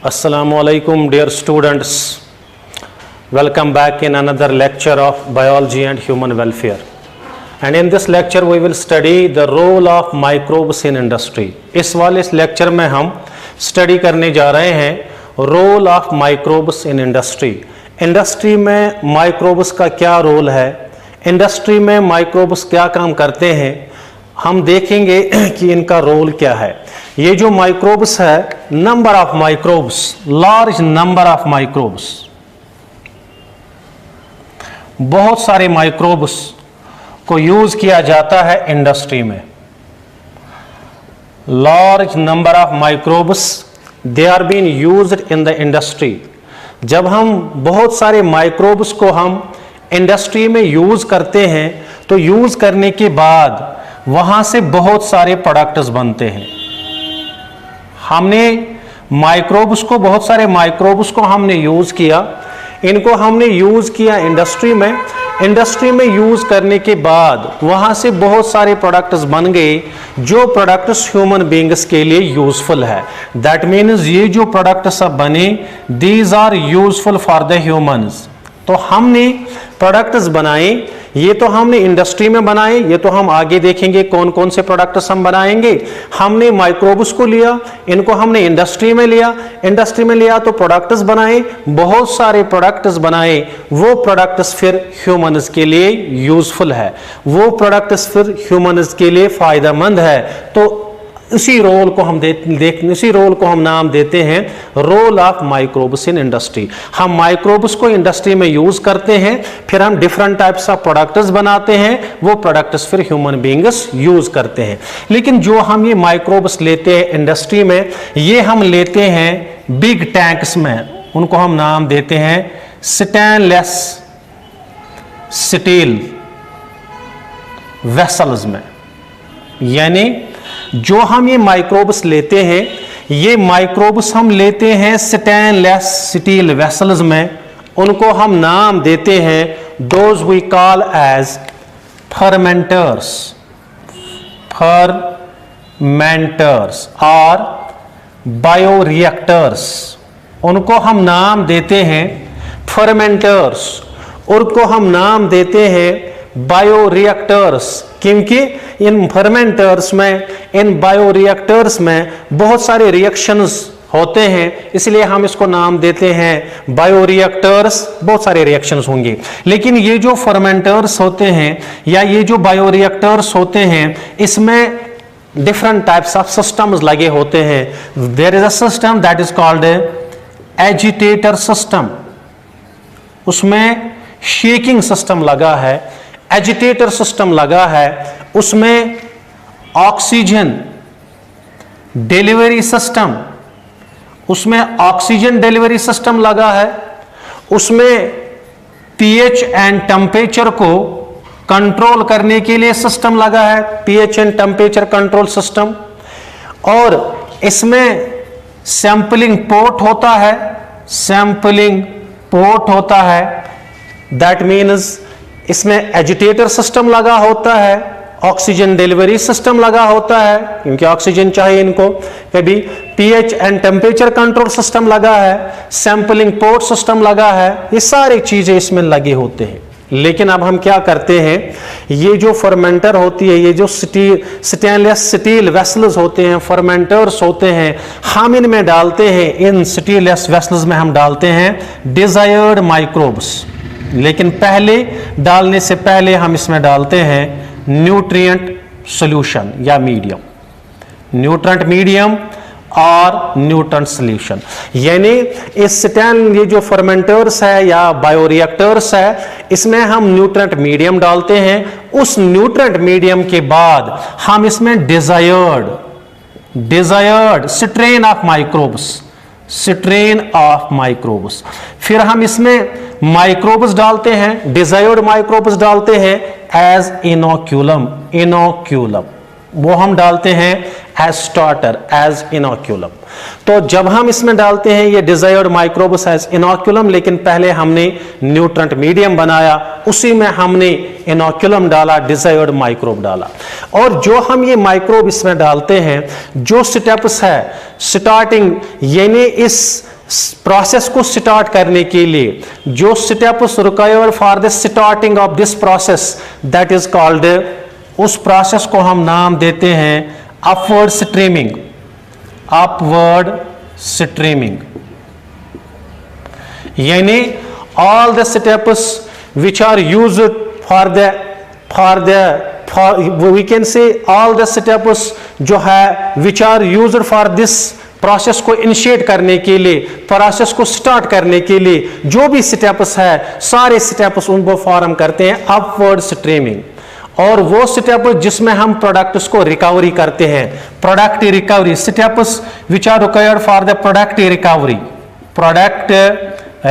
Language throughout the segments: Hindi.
Assalamualaikum dear students, welcome back in another lecture of biology and human welfare, and in this lecture we will study the role of microbes in industry. इस वाले लेक्चर में हम स्टडी करने जा रहे हैं role of microbes in industry. Industry में माइक्रोब्स का क्या रोल है, इंडस्ट्री में माइक्रोब्स क्या काम करते हैं, हम देखेंगे कि इनका रोल क्या है. ये जो माइक्रोब्स है, number of microbes, large number of microbes, बहुत सारे माइक्रोब्स को यूज किया जाता है इंडस्ट्री में. Large number of microbes they are been used in the industry. जब हम बहुत सारे माइक्रोब्स को हम इंडस्ट्री में यूज करते हैं तो यूज करने के बाद वहां से बहुत सारे प्रोडक्ट्स बनते हैं. हमने माइक्रोब्स को, बहुत सारे माइक्रोब्स को हमने यूज किया, इनको हमने यूज किया इंडस्ट्री में. इंडस्ट्री में यूज करने के बाद वहां से बहुत सारे प्रोडक्ट्स बन गए जो प्रोडक्ट्स ह्यूमन बीइंग्स के लिए यूजफुल है. दैट मीन्स ये जो प्रोडक्ट्स सब बने, these are useful for the humans. तो हमने प्रोडक्ट्स बनाए, ये तो हमने इंडस्ट्री में बनाए, ये तो हम आगे देखेंगे कौन कौन से प्रोडक्ट्स हम बनाएंगे. हमने माइक्रोब्स को लिया, इनको हमने इंडस्ट्री में लिया, इंडस्ट्री में लिया तो प्रोडक्ट्स बनाए, बहुत सारे प्रोडक्ट्स बनाए. वो प्रोडक्ट्स फिर ह्यूमन्स के लिए यूजफुल है, वो प्रोडक्ट्स फिर ह्यूमन्स के लिए फायदेमंद है. तो इसी रोल को हम नाम देते हैं role of microbes in industry. हम माइक्रोब्स को इंडस्ट्री में यूज करते हैं, फिर हम डिफरेंट टाइप्स ऑफ प्रोडक्ट्स बनाते हैं, वो प्रोडक्ट्स फिर ह्यूमन बीइंग्स यूज करते हैं. लेकिन जो हम ये माइक्रोब्स लेते हैं इंडस्ट्री में, ये हम लेते हैं बिग टैंक्स में, उनको हम नाम देते हैं स्टेनलेस स्टील वेसल्स में. यानी जो हम ये माइक्रोब्स लेते हैं, ये माइक्रोब्स हम लेते हैं स्टेनलेस स्टील वेसल्स में, उनको हम नाम देते हैं those we call as fermenters और बायोरिएक्टर्स. उनको हम नाम देते हैं फर्मेंटर्स, उनको हम नाम देते हैं बायोरिएक्टर्स, क्योंकि इन फर्मेंटर्स में, इन बायोरिएक्टर्स में बहुत सारे रिएक्शंस होते हैं, इसलिए हम इसको नाम देते हैं बायोरिएक्टर्स. बहुत सारे रिएक्शंस होंगे, लेकिन ये जो फर्मेंटर्स होते हैं या ये जो बायोरिएक्टर्स होते हैं, इसमें डिफरेंट टाइप्स ऑफ सिस्टम्स लगे होते हैं. There is a system that is called agitator system, उसमें शेकिंग सिस्टम लगा है, एजिटेटर सिस्टम लगा है, उसमें ऑक्सीजन डिलीवरी सिस्टम, उसमें ऑक्सीजन डिलीवरी सिस्टम लगा है, उसमें पीएच एंड टेम्परेचर को कंट्रोल करने के लिए सिस्टम लगा है, pH and temperature control system. और इसमें सैंपलिंग पोर्ट होता है, सैंपलिंग पोर्ट होता है. दैट मीन्स इसमें एजिटेटर सिस्टम लगा होता है, ऑक्सीजन डिलीवरी सिस्टम लगा होता है क्योंकि ऑक्सीजन चाहिए इनको, कभी pH and temperature control system लगा है, सैंपलिंग पोर्ट सिस्टम लगा है, ये सारी चीजें इसमें लगे होते हैं. लेकिन अब हम क्या करते हैं, ये जो फर्मेंटर होती है, ये जो स्टेनलेस स्टील वेसल्स होते हैं, फर्मेंटर्स होते हैं, हम इनमें डालते हैं, इन स्टीललेस वेसल्स में हम डालते हैं डिजायर्ड माइक्रोब्स. लेकिन पहले डालने से पहले हम इसमें डालते हैं न्यूट्रिएंट सॉल्यूशन या मीडियम, न्यूट्रिएंट मीडियम और न्यूट्रिएंट सॉल्यूशन. यानी ये जो फर्मेंटर्स है या बायोरिएक्टर्स है, इसमें हम न्यूट्रिएंट मीडियम डालते हैं. उस न्यूट्रिएंट मीडियम के बाद हम इसमें डिजायर्ड स्ट्रेन ऑफ माइक्रोब्स, फिर हम इसमें माइक्रोब्स डालते हैं, डिजायर्ड माइक्रोब्स डालते हैं एज इनोक्यूलम, वो हम डालते हैं एज स्टार्टर, एज इनोक्यूलम. तो जब हम इसमें डालते हैं ये डिजायर्ड माइक्रोब्स एज इनोक्यूलम, लेकिन पहले हमने न्यूट्रेंट मीडियम बनाया, उसी में हमने इनोक्यूलम डाला, डिजायर्ड माइक्रोब डाला. और जो हम ये माइक्रोब इसमें डालते हैं, जो स्टेप्स है स्टार्टिंग, यानी इस प्रोसेस को स्टार्ट करने के लिए जो steps required for the starting of this process, that is called, उस प्रोसेस को हम नाम देते हैं अपवर्ड स्ट्रीमिंग, अपवर्ड स्ट्रीमिंग। यानी all the steps which are used we can say all the steps जो है which are used for this process को इनिशिएट करने के लिए, प्रोसेस को स्टार्ट करने के लिए जो भी स्टेप्स है, सारे स्टेप्स उनको फॉर्म करते हैं अपवर्ड स्ट्रीमिंग। और वो स्टेप जिसमें हम प्रोडक्ट्स को रिकवरी करते हैं, product recovery, steps which are required for the product recovery, product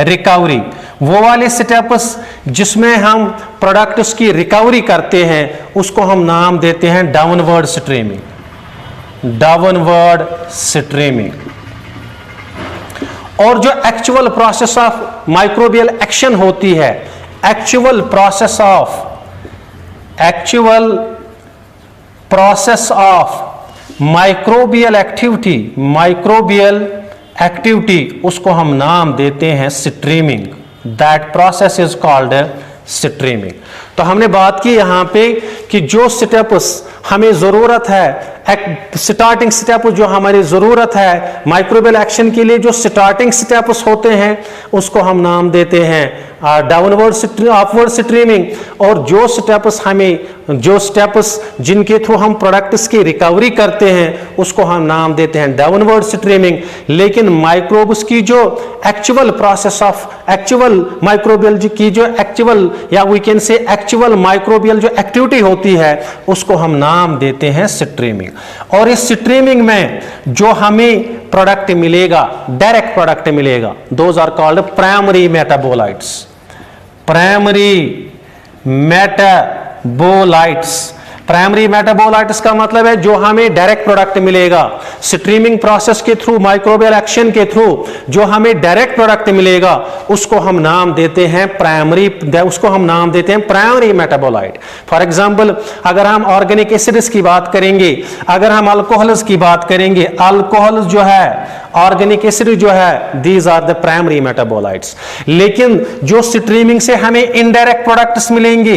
recovery, वो वाले स्टेप्स जिसमें हम प्रोडक्ट्स की रिकवरी करते हैं उसको हम नाम देते हैं डाउनवर्ड स्ट्रीमिंग, डाउनवर्ड स्ट्रीमिंग। और जो actual process of microbial action होती है, actual process of microbial activity, उसको हम नाम देते हैं streaming. That process is called streaming. तो हमने बात की यहां पे कि जो स्टेप्स हमें जरूरत है, स्टार्टिंग स्टेप जो हमारी जरूरत है माइक्रोबियल एक्शन के लिए, जो स्टार्टिंग स्टेप्स होते हैं उसको हम नाम देते हैं डाउनवर्ड अपवर्ड स्ट्रीमिंग। और जो स्टेप्स जिनके थ्रू हम प्रोडक्ट्स की रिकवरी करते हैं उसको हम नाम देते हैं डाउनवर्ड स्ट्रीमिंग। लेकिन माइक्रोब्स की जो actual process of actual microbial की जो एक्चुअल या we can say actual microbial जो एक्टिविटी होती है उसको हम नाम देते हैं स्ट्रीमिंग। और इस स्ट्रीमिंग में जो हमें प्रोडक्ट मिलेगा, डायरेक्ट प्रोडक्ट मिलेगा, those are called primary metabolites, primary metabolites. Primary metabolites का मतलब है जो हमें डायरेक्ट प्रोडक्ट मिलेगा स्ट्रीमिंग प्रोसेस के थ्रू, माइक्रोबियल एक्शन के थ्रू जो हमें डायरेक्ट प्रोडक्ट मिलेगा उसको हम नाम देते हैं प्राइमरी मेटाबोलाइट। फॉर एग्जांपल अगर हम ऑर्गेनिक एसिड्स की बात करेंगे, अगर हम अल्कोहल्स की बात करेंगे, अल्कोहल जो है, ऑर्गेनिक एसिड जो है, these are the primary metabolites. लेकिन जो स्ट्रीमिंग से हमें इनडायरेक्ट प्रोडक्ट्स मिलेंगे,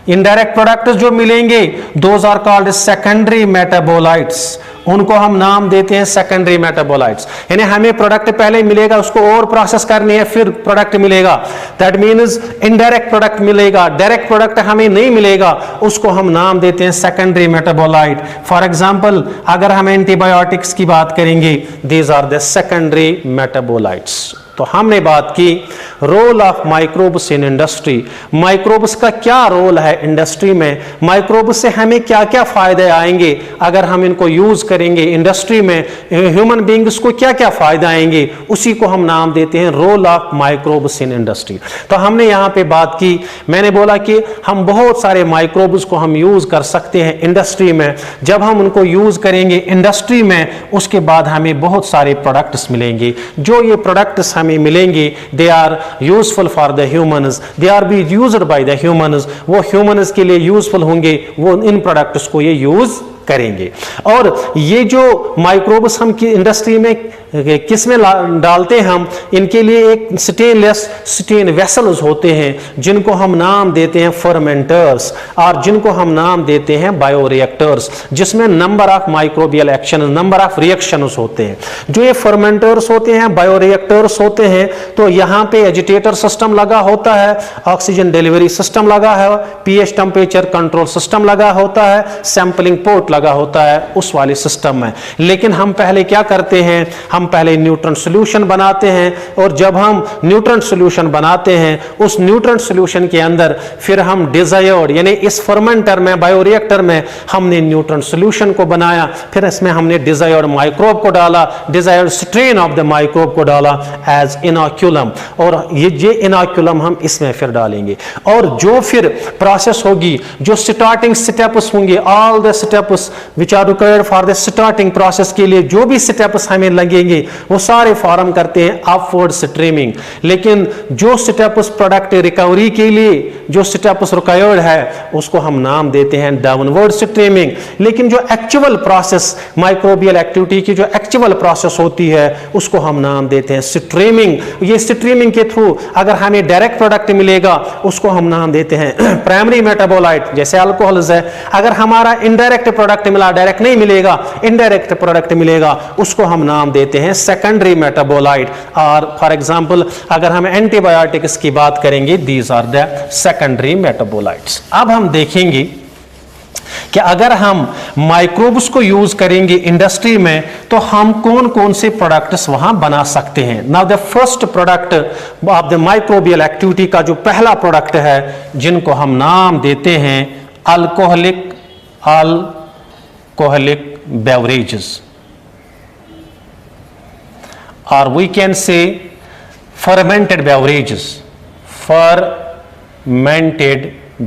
इनडायरेक्ट प्रोडक्ट्स जो मिलेंगे those are called secondary metabolites, उनको हम नाम देते हैं सेकेंडरी मेटाबोलाइट्स। यानी हमें प्रोडक्ट पहले मिलेगा, उसको और प्रोसेस करनी है, फिर प्रोडक्ट मिलेगा। दैट मीन्स इनडायरेक्ट प्रोडक्ट मिलेगा, डायरेक्ट प्रोडक्ट हमें नहीं मिलेगा, उसको हम नाम देते हैं सेकेंडरी मेटाबोलाइट। फॉर एग्जांपल अगर हम एंटीबायोटिक्स की बात करेंगे, these are the secondary metabolites. तो हमने बात की role of microbes in industry, microbes का क्या रोल है इंडस्ट्री में, माइक्रोब्स से हमें क्या क्या फायदे आएंगे अगर हम इनको यूज करेंगे इंडस्ट्री में, ह्यूमन बींग्स को क्या क्या फायदे आएंगे, उसी को हम नाम देते हैं role of microbes in industry. तो हमने यहां पे बात की, मैंने बोला कि हम बहुत सारे माइक्रोब्स को हम यूज कर सकते हैं इंडस्ट्री में। जब हम उनको यूज करेंगे इंडस्ट्री में, उसके बाद हमें बहुत सारे प्रोडक्ट्स मिलेंगे। जो ये प्रोडक्ट्स हमें मिलेंगे, they are useful for the humans, they are be used by the humans, वो ह्यूमन्स के लिए यूजफुल होंगे, वो इन प्रोडक्ट्स को ये यूज करेंगे। और ये जो माइक्रोब्स हम की इंडस्ट्री में किस में डालते हैं, हम इनके लिए एक स्टेन वेसल्स होते हैं जिनको हम नाम देते हैं फर्मेंटर्स, और जिनको हम नाम देते हैं बायोरिएक्टर्स, जिसमें number of microbial action, number of reactions होते हैं। जो ये फर्मेंटर्स होते हैं, बायोरिएक्टर्स होते हैं, तो यहाँ पे एजिटेटर सिस्टम लगा होता है, ऑक्सीजन डिलीवरी सिस्टम लगा है, पीएच टेम्परेचर कंट्रोल सिस्टम लगा होता है, सैंपलिंग पोर्ट लगा होता है उस वाले सिस्टम में। लेकिन हम पहले क्या करते हैं, हम पहले न्यूट्रन सॉल्यूशन बनाते हैं, और जब हम न्यूट्रन सॉल्यूशन बनाते हैं उस न्यूट्रन सॉल्यूशन के अंदर फिर हम डिजायर्ड, यानी इस फर्मेंटर में, बायोरिएक्टर में हमने न्यूट्रन सॉल्यूशन को बनाया, फिर इसमें हमने डिजायर्ड माइक्रोब को डाला, desired strain of the microbe को डाला एज इनोक्यूलम, और ये इनोक्यूलम हम इसमें फिर डालेंगे। और जो फिर प्रोसेस होगी, जो स्टार्टिंग स्टेप्स होंगे, all the steps which are required for the starting process के लिए जो भी स्टेप्स हमें लगेंगे वो सारे फॉर्म करते हैं अपवर्ड स्ट्रीमिंग। लेकिन जो स्टेप्स प्रोडक्ट रिकवरी के लिए जो स्टेप्स रिक्वायर्ड है उसको हम नाम देते हैं डाउनवर्ड स्ट्रीमिंग। लेकिन जो एक्चुअल प्रोसेस माइक्रोबियल एक्टिविटी की जो फेस्टिवल प्रोसेस होती है उसको हम नाम देते हैं स्ट्रीमिंग। ये स्ट्रीमिंग के थ्रू अगर हमें डायरेक्ट प्रोडक्ट मिलेगा उसको हम नाम देते हैं प्राइमरी मेटाबोलाइट, जैसे अल्कोहल्स है। अगर हमारा इनडायरेक्ट प्रोडक्ट मिला, डायरेक्ट नहीं मिलेगा, इनडायरेक्ट प्रोडक्ट मिलेगा, उसको हम नाम देते हैं सेकेंडरी मेटाबोलाइट। और फॉर एग्जांपल अगर हम एंटीबायोटिक्स की बात करेंगे, these are the secondary metabolites. अब हम देखेंगे कि अगर हम माइक्रोब्स को यूज करेंगे इंडस्ट्री में तो हम कौन कौन से प्रोडक्ट्स वहां बना सकते हैं। Now the first product of the microbial activity का जो पहला प्रोडक्ट है जिनको हम नाम देते हैं अल्कोहलिक बेवरेजेस, और we can say fermented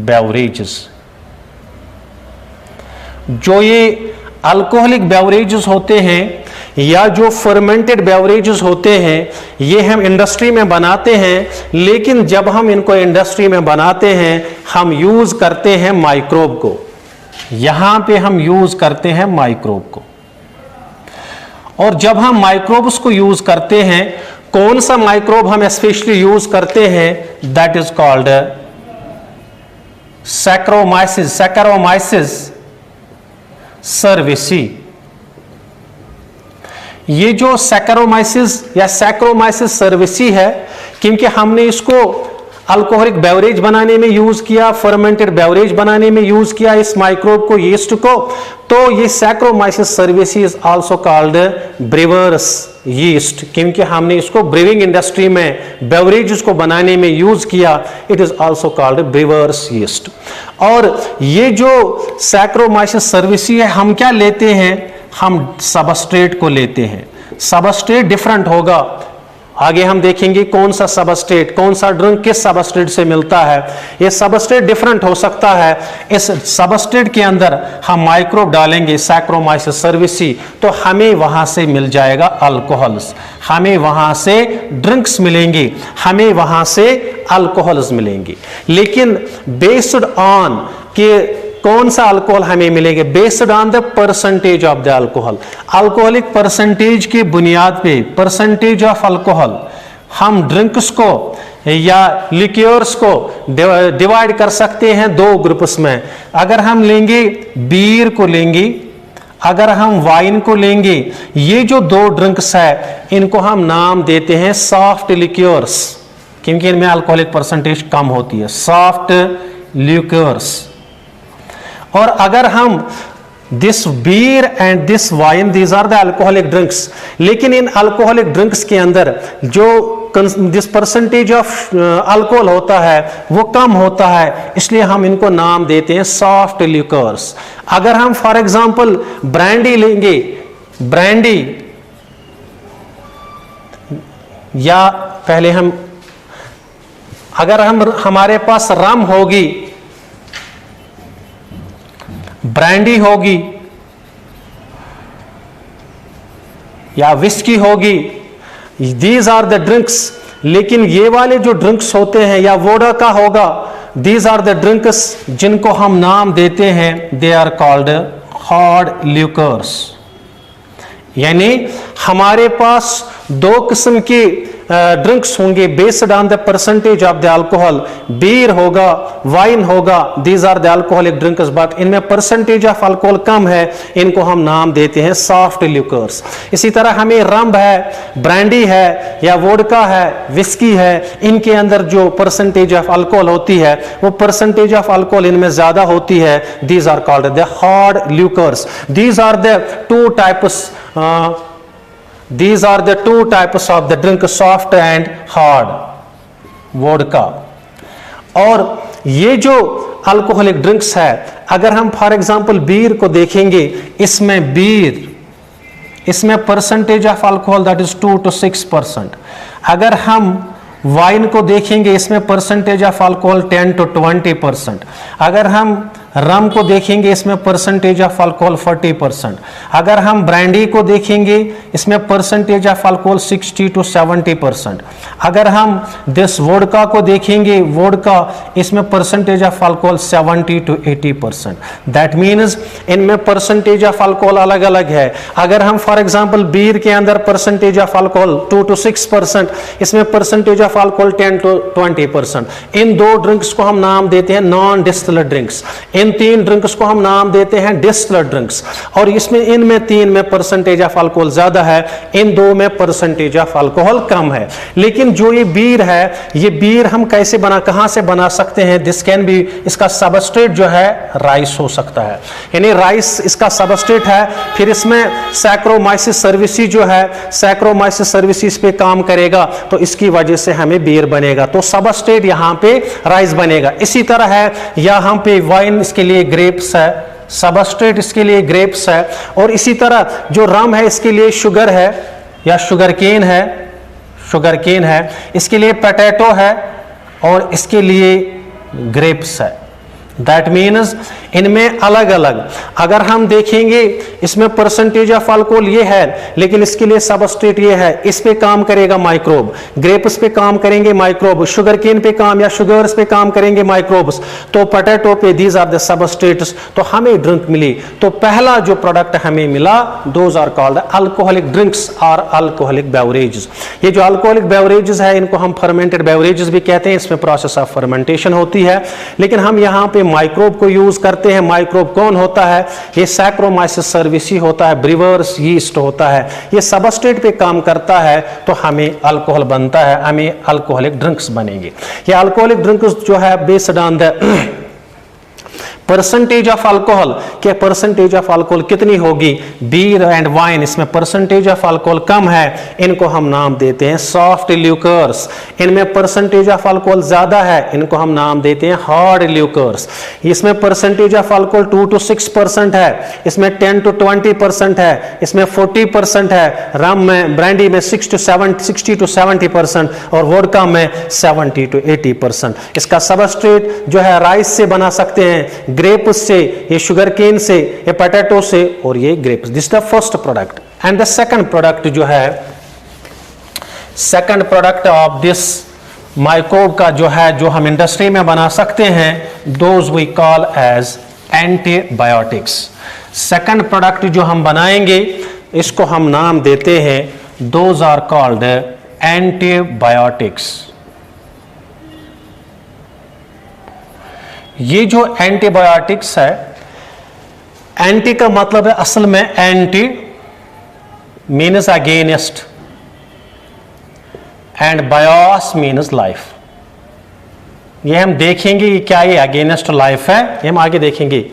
beverages। जो ये अल्कोहलिक बेवरेजेस होते हैं या जो फर्मेंटेड बेवरेजेस होते हैं ये हम इंडस्ट्री में बनाते हैं, लेकिन जब हम इनको इंडस्ट्री में बनाते हैं हम यूज करते हैं माइक्रोब को। यहां पे हम यूज करते हैं माइक्रोब को, और जब हम माइक्रोब्स को यूज करते हैं, कौन सा माइक्रोब हम स्पेशली यूज करते हैं, that is called saccharomyces cerevisiae. ये जो सैक्रोमाइसिस सर्विसी है, क्योंकि हमने इसको अल्कोहलिक बेवरेज बनाने में यूज किया, फर्मेंटेड बेवरेज बनाने में यूज किया इस माइक्रोब को, यीस्ट को, तो ये saccharomyces cerevisiae is also called brewers yeast, क्योंकि हमने इसको ब्रीविंग इंडस्ट्री में बेवरेजेस को बनाने में यूज किया। It is also called brewers yeast. और ये जो सैक्रोमाइसिस सर्विसी है, हम क्या लेते हैं, हम सबस्ट्रेट को लेते हैं। सबस्ट्रेट डिफरेंट होगा, आगे हम देखेंगे कौन सा सबस्ट्रेट, कौन सा ड्रिंक किस सबस्ट्रेट से मिलता है। ये सबस्ट्रेट डिफरेंट हो सकता है। इस सबस्ट्रेट के अंदर हम माइक्रोब डालेंगे सैक्रोमाइसिस सर्विसी, तो हमें वहां से मिल जाएगा अल्कोहल्स, हमें वहां से ड्रिंक्स मिलेंगे, हमें वहां से अल्कोहल्स मिलेंगे। लेकिन बेस्ड ऑन कि कौन सा अल्कोहल हमें मिलेंगे, based on the percentage of the alcohol, alcoholic percentage की बुनियाद पे, परसेंटेज ऑफ अल्कोहल, हम ड्रिंक्स को या लिक्योर्स को डिवाइड कर सकते हैं दो ग्रुप्स में। अगर हम लेंगे बीयर को लेंगे, अगर हम वाइन को लेंगे, ये जो दो ड्रिंक्स है इनको हम नाम देते हैं सॉफ्ट लिक्योर्स, क्योंकि इनमें अल्कोहलिक परसेंटेज कम होती है, सॉफ्ट लिक्योर्स। और अगर हम this beer and this wine, these are the alcoholic drinks, लेकिन इन अल्कोहलिक ड्रिंक्स के अंदर जो दिस परसेंटेज ऑफ अल्कोहल होता है वो कम होता है, इसलिए हम इनको नाम देते हैं सॉफ्ट लिक्योर्स। अगर हम फॉर एग्जांपल ब्रांडी लेंगे, ब्रांडी, या पहले हम अगर हमारे पास रम होगी, ब्रांडी होगी या विस्की होगी, दीज आर द ड्रिंक्स। लेकिन ये वाले जो ड्रिंक्स होते हैं या वोडका होगा, दीज आर द ड्रिंक्स जिनको हम नाम देते हैं, they are called hard liquors. यानी हमारे पास दो किस्म के ड्रिंक्स होंगे based on the percentage of the alcohol, beer होगा, वाइन होगा, these are the alcoholic drinks, but इनमें परसेंटेज ऑफ अल्कोहल कम है, इनको हम नाम देते हैं सॉफ्ट लिक्योर्स। इसी तरह हमें रम है, ब्रांडी है या वोडका है, विस्की है, इनके अंदर जो परसेंटेज ऑफ अल्कोहल होती है वो परसेंटेज ऑफ अल्कोहल इनमें ज्यादा होती है, these are called the hard liquors. These are the two types These are the two types of the drink, soft and hard vodka. और ये जो अल्कोहलिक ड्रिंक्स है, अगर हम फॉर एग्जांपल बीयर को देखेंगे, इसमें बीयर, इसमें percentage of alcohol that is 2 to 6%। अगर हम वाइन को देखेंगे, इसमें परसेंटेज ऑफ अल्कोहल 10 to 20%। अगर हम रम को देखेंगे इसमें परसेंटेज ऑफ अल्कोहल 40%। अगर हम ब्रांडी को देखेंगे इसमें परसेंटेज ऑफ अल्कोहल 60 to 70%। अगर हम दिस वोडका को देखेंगे, वोडका इसमें percentage of alcohol 70 to 80%। That means इनमें परसेंटेज ऑफ अल्कोहल अलग अलग है। अगर हम फॉर एग्जांपल बीयर के अंदर परसेंटेज ऑफ अल्कोहल 2 to 6%, इसमें परसेंटेज ऑफ अल्कोहल 10 to 20%। इन दो ड्रिंक्स को हम नाम देते हैं नॉन डिस्टिल्ड ड्रिंक्स, इन तीन ड्रिंक्स को हम नाम देते हैं डिस्टिल्ड ड्रिंक्स। और इसमें इनमें तीन में परसेंटेज ऑफ अल्कोहल ज्यादा है, इन दो में परसेंटेज ऑफ अल्कोहल कम है। लेकिन जो ये बीयर है, ये बीयर हम कैसे कहां से बना सकते हैं? दिस कैन बी, इसका सबस्ट्रेट जो है राइस हो सकता है, यानी राइस इसका सबस्ट्रेट है। फिर इसमें सैक्रोमाइसिस सर्विसेज जो है, सैक्रोमाइसिस सर्विसेज पे काम करेगा, तो इसकी वजह से हमें बीयर बनेगा। तो सबस्ट्रेट यहां पे राइस बनेगा। इसी तरह है यहां पे वाइन, इसके लिए ग्रेप्स है, सबस्ट्रेट इसके लिए ग्रेप्स है। और इसी तरह जो रम है इसके लिए शुगर है या शुगर केन है, शुगर केन है, इसके लिए पोटैटो है और इसके लिए ग्रेप्स है। दैट मीन्स इनमें अलग अलग, अगर हम देखेंगे इसमें परसेंटेज ऑफ अल्कोहल ये है, लेकिन इसके लिए सबस्ट्रेट ये है, इस पे काम करेगा माइक्रोब, ग्रेप्स पे काम करेंगे माइक्रोब, शुगर केन पे काम या शुगर्स पे काम करेंगे माइक्रोब्स, तो पोटैटो पे दीज आर द सबस्ट्रेट्स। तो हमें ड्रिंक मिली, तो पहला जो प्रोडक्ट हमें मिला, those are called alcoholic drinks और अल्कोहलिक बेवरेजेस। ये जो अल्कोहलिक बेवरेजेस है इनको हम फर्मेंटेड बेवरेजेस भी कहते हैं, इसमें प्रोसेस ऑफ फर्मेंटेशन होती है। लेकिन हम यहाँ पे माइक्रोब को यूज करते हैं। माइक्रोब कौन होता है? ये सैक्रोमाइसिस सर्विसी होता है, ब्रीवर्स यीस्ट होता है, ये सबस्ट्रेट पे काम करता है, तो हमें अल्कोहल बनता है, हमें अल्कोहलिक ड्रिंक्स बनेंगे। ये अल्कोहलिक ड्रिंक्स जो है based on the percentage of alcohol, के परसेंटेज ऑफ अल्कोहल कितनी होगी? बीयर एंड वाइन, इसमें परसेंटेज ऑफ अल्कोहल कम है, इनको हम नाम देते हैं सॉफ्ट ल्यूकर्स। इनमें परसेंटेज ऑफ अल्कोहल ज्यादा है, इनको हम नाम देते हैं हार्ड ल्यूकर्स। इसमें परसेंटेज ऑफ अल्कोहल 2 to 6% है, इसमें 10 to 20% है, इसमें 40% है, रम में ब्रांडी में 60 to 70% और वोडका में 70 to 80%। इसका सबस्ट्रेट जो है राइस से बना सकते हैं, ग्रेप्स से, ये शुगर केन से, ये पोटैटो से और ये grapes. This the first product. And the second product जो है, second product of this microbe का जो है, जो हम इंडस्ट्री में बना सकते हैं, those we call as antibiotics. Second product जो हम बनाएंगे इसको हम नाम देते हैं, दोज आर कॉल्ड एंटीबायोटिक्स। ये जो एंटीबायोटिक्स है, एंटी का मतलब है असल में anti means against and BIOS means life. ये हम देखेंगे कि क्या ये अगेंस्ट लाइफ है, ये हम आगे देखेंगे।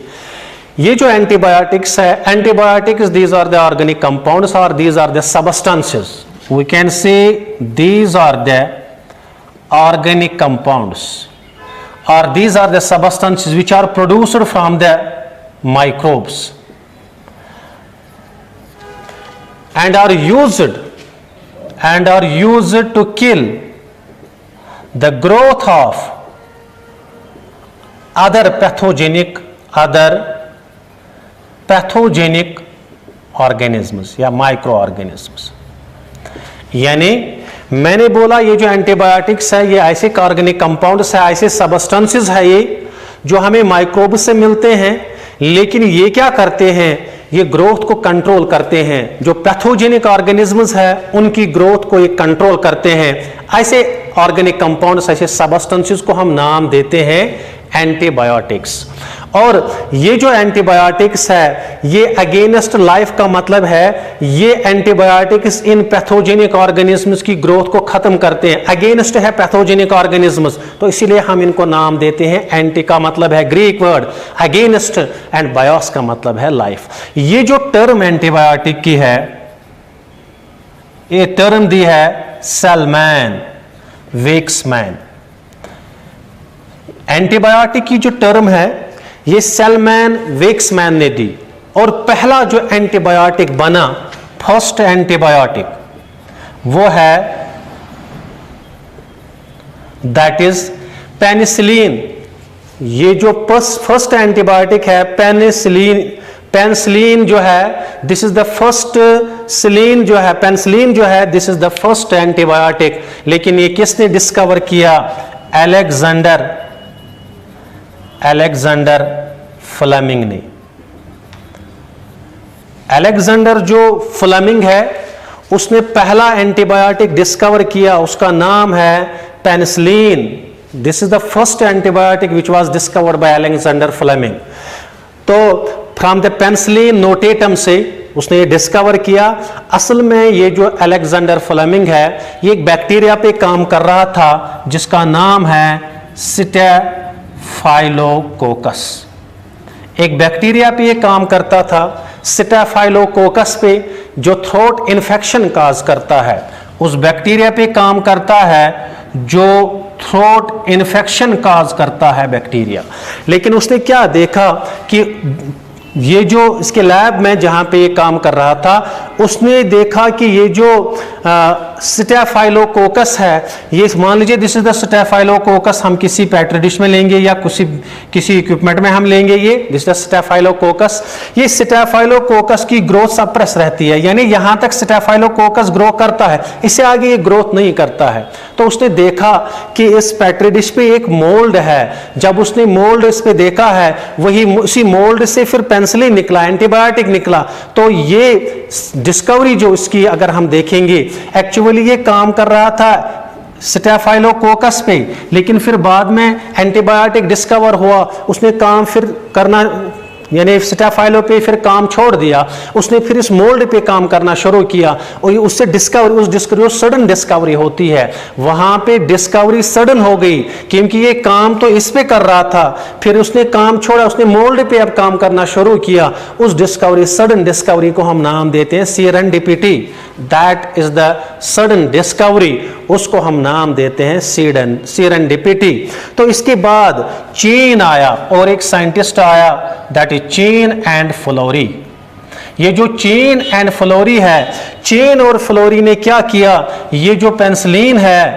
ये जो एंटीबायोटिक्स है, antibiotics these are the organic compounds और these are the substances, we can say these are the organic compounds or these are the substances which are produced from the microbes and are used to kill the growth of other pathogenic organisms या microorganisms। यानी मैंने बोला ये जो एंटीबायोटिक्स है ये ऐसे ऑर्गेनिक कंपाउंड्स है, ऐसे सबस्टेंसेस है ये जो हमें माइक्रोब से मिलते हैं, लेकिन ये क्या करते हैं? ये ग्रोथ को कंट्रोल करते हैं। जो पैथोजेनिक ऑर्गेनिजम्स है उनकी ग्रोथ को ये कंट्रोल करते हैं। ऐसे ऑर्गेनिक कंपाउंड्स, ऐसे सबस्टेंसेस को हम नाम देते हैं एंटीबायोटिक्स। और ये जो एंटीबायोटिक्स है ये अगेंस्ट लाइफ का मतलब है, ये एंटीबायोटिक्स इन पैथोजेनिक ऑर्गेनिजम्स की ग्रोथ को खत्म करते हैं। अगेंस्ट है पैथोजेनिक ऑर्गेनिजम्स, तो इसीलिए हम इनको नाम देते हैं, एंटी का मतलब है Greek word against and BIOS का मतलब है लाइफ। ये जो टर्म एंटीबायोटिक की है, ये टर्म दी है सेलमैन वेक्समैन। एंटीबायोटिक की जो टर्म है ये सेलमैन वेक्समैन ने दी, और पहला जो एंटीबायोटिक बना, फर्स्ट एंटीबायोटिक, वो है दैट इज पेनिसिलिन ये जो फर्स्ट एंटीबायोटिक है पेनिसिलिन जो है, दिस इज द फर्स्ट सिलीन जो है, पेनिसिलिन जो है, this is the first antibiotic. लेकिन ये किसने डिस्कवर किया? अलेक्जेंडर फ्लेमिंग ने। अलेक्जेंडर जो फ्लेमिंग है उसने पहला एंटीबायोटिक डिस्कवर किया, उसका नाम है penicillin. This is the first antibiotic which was discovered by Alexander Fleming. तो फ्रॉम द पेनिसिलिन नोटेटम से उसने ये डिस्कवर किया। असल में ये जो अलेक्जेंडर फ्लेमिंग है ये एक बैक्टीरिया पे काम कर रहा था जिसका नाम है स्टेफाइलोकोकस। एक बैक्टीरिया पे ये काम करता था स्टेफाइलोकोकस पे, जो थ्रोट इन्फेक्शन काज करता है। उस बैक्टीरिया पे काम करता है जो थ्रोट इन्फेक्शन काज करता है बैक्टीरिया। लेकिन उसने क्या देखा कि ये जो इसके लैब में जहां पे ये काम कर रहा था उसने देखा कि ये जो स्टेफाइलोकोकस है, ये मान लीजिए दिस इज द स्टेफाइलोकोकस, हम किसी पेट्री डिश में लेंगे या किसी इक्विपमेंट में हम लेंगे, ये दिस इज द स्टेफाइलोकोकस। ये स्टेफाइलोकोकस की ग्रोथ सप्रेस रहती है, यानी यहां तक स्टेफाइलोकोकस ग्रो करता है, इससे आगे ये ग्रोथ नहीं करता है। तो उसने देखा कि इस पेट्री डिश पे एक मोल्ड है। जब उसने मोल्ड इस पे देखा है, वही उसी मोल्ड से फिर पेनिसिलिन निकला, एंटीबायोटिक निकला। तो ये डिस्कवरी जो इसकी अगर हम देखेंगे, एक्चुअली ये काम कर रहा था स्टेफाइलोकोकस पे, लेकिन फिर बाद में एंटीबायोटिक डिस्कवर हुआ, उसने काम फिर करना यानी स्टेफाइलो पे फिर काम छोड़ दिया, उसने फिर इस मोल्ड पे काम करना शुरू किया और उससे डिस्कवरी सडन डिस्कवरी होती है, वहां पे डिस्कवरी सडन हो गई क्योंकि ये काम तो इस पे कर रहा था, फिर उसने काम छोड़ा, उसने मोल्ड पे अब काम करना शुरू किया। उस डिस्कवरी सडन डिस्कवरी को हम नाम देते हैं serendipity. That is the sudden discovery, उसको हम नाम देते हैं सेरेंडिपिटी। तो इसके बाद चीन आया और एक साइंटिस्ट आया, दैट इज चीन एंड फ्लोरी। ये जो चीन एंड फ्लोरी है, चीन और फ्लोरी ने क्या किया, ये जो पेनिसिलिन है,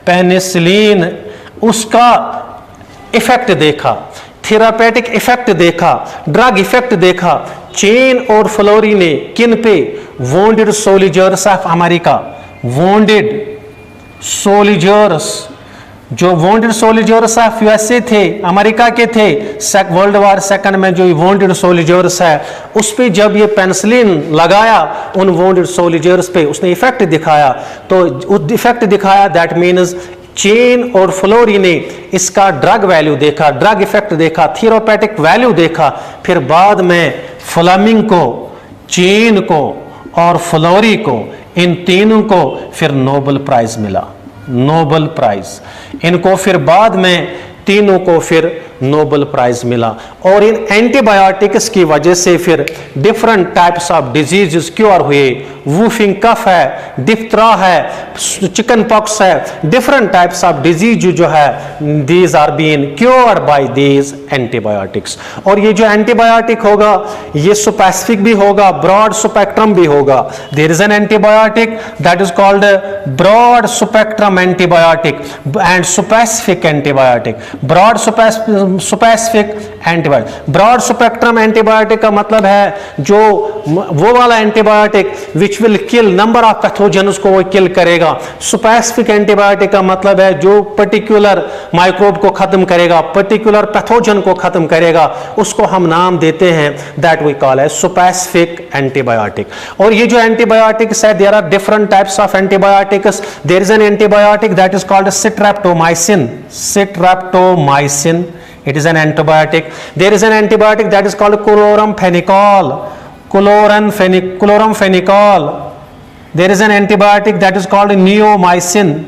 पेनिसिलिन, उसका इफेक्ट देखा, थेरापेटिक इफेक्ट देखा, ड्रग इफेक्ट देखा। चीन और फ्लोरी ने किन पे? Wounded soldiers of America, wounded soldiers, जो वोंडेड सोल्जर्स ऑफ यूएसए थे, अमेरिका के थे, वर्ल्ड वॉर सेकंड में जो वोंडेड सोल्जर्स है, उस पे जब ये पेनिसिलिन लगाया उन वोंडेड सोल्जर्स पे, उसने इफेक्ट दिखाया। तो उस इफेक्ट दिखाया, दैट मीन्स चीन और फ्लोरी ने इसका ड्रग वैल्यू देखा, ड्रग इफेक्ट देखा, थेरापेटिक वैल्यू देखा। फिर बाद में फ्लेमिंग को, चीन को और फ्लोरी को, इन तीनों को फिर नोबेल प्राइज मिला, नोबेल प्राइज। इनको फिर बाद में तीनों को फिर नोबेल प्राइज मिला। और इन एंटीबायोटिक्स की वजह से फिर different types of diseases cure हुए। वूफिंग कफ है, डिप्थरा है, चिकन पॉक्स है, डिफरेंट टाइप्स ऑफ डिजीज जो है, these are been cured by these antibiotics. और ये जो एंटीबायोटिक होगा ये स्पेसिफिक भी होगा, ब्रॉड स्पेक्ट्रम भी होगा। There is an antibiotic that is called broad spectrum antibiotic and specific antibiotic. Broad specific antibiotic, broad spectrum antibiotic का मतलब है जो वो वाला antibiotic which will kill number of pathogens को वो किल करेगा। स्पेसिफिक एंटीबायोटिक का मतलब है जो पर्टिकुलर माइक्रोब को खत्म करेगा, पर्टिकुलर पैथोजन को खत्म करेगा, उसको हम नाम देते हैं that we call as specific antibiotic. और ये जो एंटीबायोटिक्स है, there are different types of antibiotics. There is an antibiotic that is called streptomycin, streptomycin, it is an antibiotic. There is an antibiotic that is called chloramphenicol, chloramphenicol. There is an antibiotic that is called neomycin.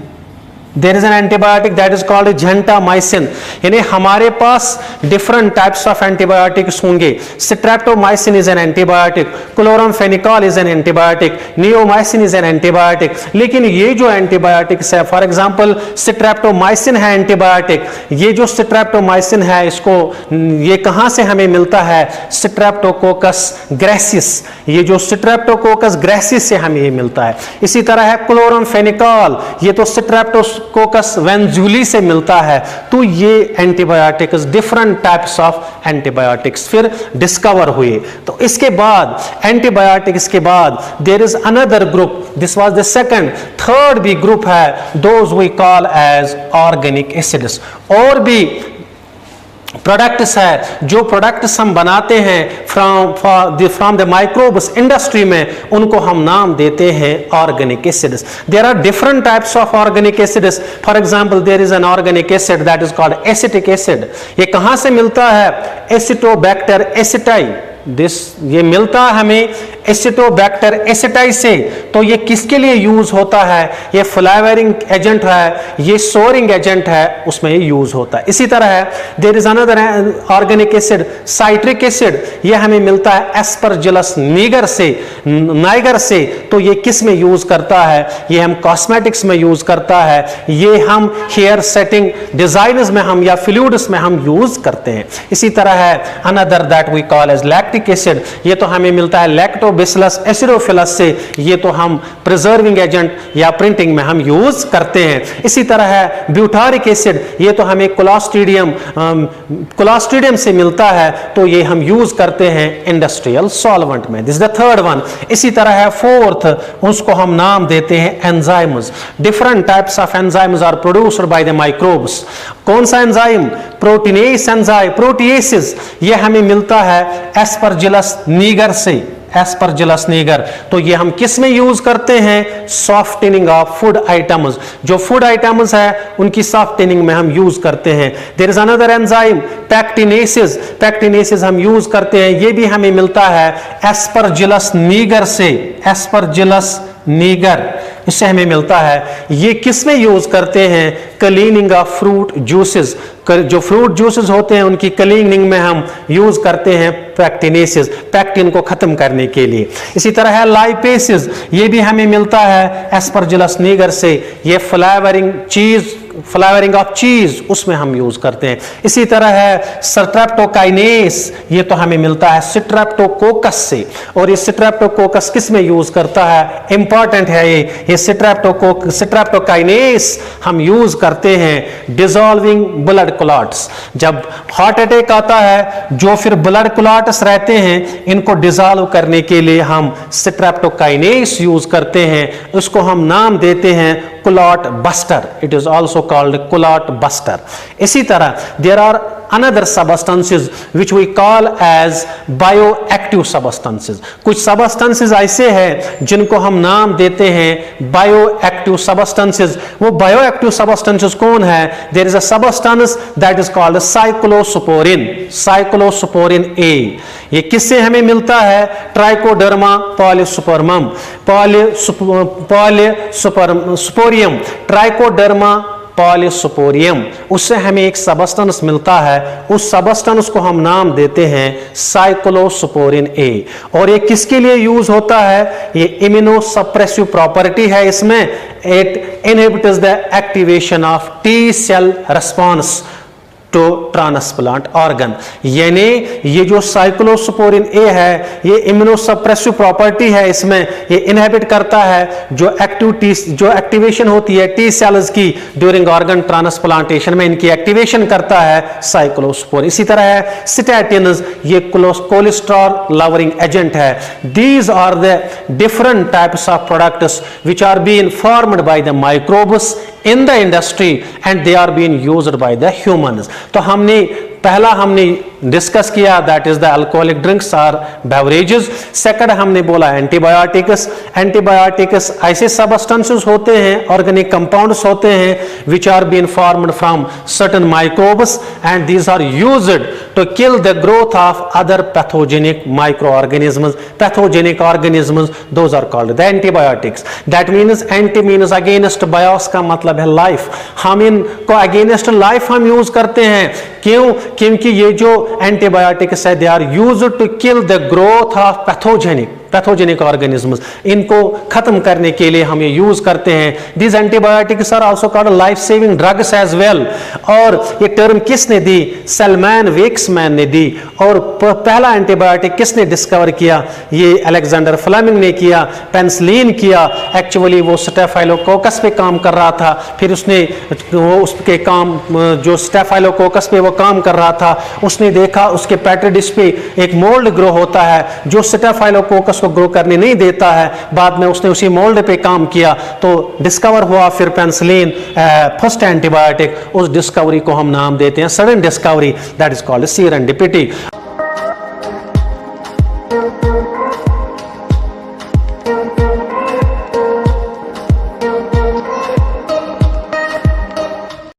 There is an antibiotic that is called gentamicin. यानी हमारे पास different types of antibiotics होंगे। Streptomycin is an antibiotic, chloramphenicol is an antibiotic, neomycin is an antibiotic. लेकिन ये जो antibiotics है, for example streptomycin है antibiotic, ये जो streptomycin है इसको ये कहाँ से हमें मिलता है? Streptococcus grassis, ये जो Streptococcus grassis से हमें ये मिलता है। इसी तरह है chloramphenicol, ये तो स्टेफिलोकोकस वेंजुली से मिलता है, तो ये antibiotics, different types of antibiotics फिर डिस्कवर हुए। तो इसके बाद एंटीबायोटिक्स के बाद there is another group, this was the second, third भी ग्रुप है, those we call as organic acids. और भी प्रोडक्ट्स है, जो प्रोडक्ट्स हम बनाते हैं फ्रॉम द माइक्रोब्स इंडस्ट्री में, उनको हम नाम देते हैं organic acids. There are different types of organic acids. For example there is an organic acid that is called acetic acid. ये कहां से मिलता है? एसिटोबैक्टर एसिटाई, ये मिलता है हमें एसिटोबैक्टर एसिटाई से। तो ये किसके लिए यूज होता है? ये फ्लेवरिंग एजेंट है, ये सोरिंग एजेंट है, उसमें ये यूज होता है। इसी तरह है there is another organic acid citric acid, ये हमें मिलता है एस्परजिलस नीगर से। तो ये किस में यूज करता है? ये हम कॉस्मेटिक्स में यूज करता है, ये हम हेयर सेटिंग डिजाइनर्स में हम या फ्लूइड्स में हम यूज करते हैं। इसी तरह है another that we call as lactic acid, ये तो हमें मिलता है लैक्टोबैसिलस एसिडोफिलस से, ये तो हम प्रिजर्विंग एजेंट या प्रिंटिंग में हम यूज करते हैं। इसी तरह है ब्यूटारिक एसिड, ये तो हमें क्लोस्ट्रीडियम से मिलता है, तो ये हम यूज करते हैं इंडस्ट्रियल सॉल्वेंट में। This is the third one. इसी तरह है फोर्थ, उसको हम नाम देते हैं enzymes. Different types of enzymes are produced by the microbes. कौन सा एंजाइम? प्रोटीनेस एंजाइम, प्रोटीएसिस, ये हमें मिलता है एस्परजिलस नीगर से, एस्परजिलस नीगर। तो ये हम किस में यूज करते हैं? सॉफ्टनिंग ऑफ फूड आइटम्स, जो फूड आइटम्स है उनकी सॉफ्टनिंग में हम यूज करते हैं। देयर इज अनदर एंजाइम पैक्टिनेसिस, पैक्टिनेसिस हम यूज करते हैं, ये भी हमें मिलता है एस्परजिलस नीगर से, एस्परजिलस नीगर, इससे हमें मिलता है। ये किस में यूज करते हैं? क्लीनिंग ऑफ फ्रूट जूसेस, जो फ्रूट जूसेस होते हैं उनकी क्लीनिंग में हम यूज करते हैं पैक्टिनेसिस, पैक्टिन को खत्म करने के लिए। इसी तरह है लाइपेसिस, ये भी हमें मिलता है एस्परजिलस नीगर से, ये फ्लेवरिंग ऑफ चीज, उसमें हम यूज करते हैं। इसी तरह है स्ट्रेप्टोकाइनेस, ये तो हमें मिलता है स्ट्रेप्टोकोकस से, और ये स्ट्रेप्टोकोकस किस में यूज करता है? इंपॉर्टेंट है ये स्ट्रेप्टोकाइनेस हम यूज करते हैं डिसॉल्विंग ब्लड क्लॉट्स। जब हार्ट अटैक आता है, जो फिर ब्लड क्लॉट्स रहते हैं, इनको डिसॉल्व करने के लिए हम स्ट्रेप्टोकाइनेस यूज करते हैं, उसको हम नाम देते हैं clot buster. It is also called clot buster. इसी तरह there are another substances which we call as bioactive substances। कुछ substances ऐसे हैं जिनको हम नाम देते हैं bioactive substances। वो bioactive substances कौन है? There is a substance that is called cyclosporin, cyclosporin A। ये किससे हमें मिलता है? ट्राइकोडर्मा पॉलीस्पोरमम, पॉलीस्पोरियम, ट्राइकोडर्मा पॉलीस्पोरियम, उससे हमें एक सबस्टेंस मिलता है, उस सबस्टेंस को हम नाम देते हैं साइक्लोस्पोरिन ए। और ये किसके लिए यूज होता है? ये इम्यूनोसप्रेसिव प्रॉपर्टी है इसमें। It inhibits the activation of T cell response to transplant organ. यानी ये जो साइक्लोस्पोरिन ए है, ये इम्यूनोसप्रेसिव प्रॉपर्टी है इसमें, ये इनहिबिट करता है जो एक्टिवेशन होती है टी सेल्स की ड्यूरिंग ऑर्गन ट्रांसप्लांटेशन में, इनकी एक्टिवेशन करता है साइक्लोस्पोरिन। इसी तरह है स्टैटिन्स, ये कोलेस्ट्रॉल लवरिंग एजेंट है। These are the different types of products which are being formed by the microbes in the industry and they are being used by the humans। तो पहला हमने डिस्कस किया that is the alcoholic drinks or beverages. Second हमने बोला एंटीबायोटिक्स। एंटीबायोटिक्स ऐसे सबस्टेंसेस होते हैं, ऑर्गेनिक कंपाउंड्स होते हैं which are been formed from certain microbes and these are used to kill the growth of other pathogenic micro organisms, pathogenic organisms, those are called the antibiotics. That means anti means against, bios का मतलब है लाइफ। हम इनको अगेंस्ट लाइफ हम यूज करते हैं। क्यों? क्योंकि ये जो एंटीबायोटिक्स है they are used to kill the growth of pathogenic pathogenic organisms, इनको खत्म करने के लिए हम ये यूज करते हैं। This antibiotics are also called life saving drugs as well. और ये टर्म किसने दी? सेलमैन वेक्समैन ने दी। और पहला एंटीबायोटिक किसने डिस्कवर किया? ये अलेक्जेंडर फ्लेमिंग ने किया। पेनिसिलिन किया, एक्चुअली वो स्टेफाइलोकोकस पे काम कर रहा था, फिर उसने वो उसके काम जो स्टेफाइलोकोकस पे वो काम कर रहा था, उसने देखा उसके पेट्री डिश पे एक मोल्ड ग्रो होता है जो स्टेफाइलोकोकस को ग्रो करने नहीं देता है। बाद में उसने उसी मोल्ड पे काम किया तो डिस्कवर हुआ फिर पेनिसिलिन, फर्स्ट एंटीबायोटिक। उस डिस्कवरी को हम नाम देते हैं sudden discovery, that is called serendipity.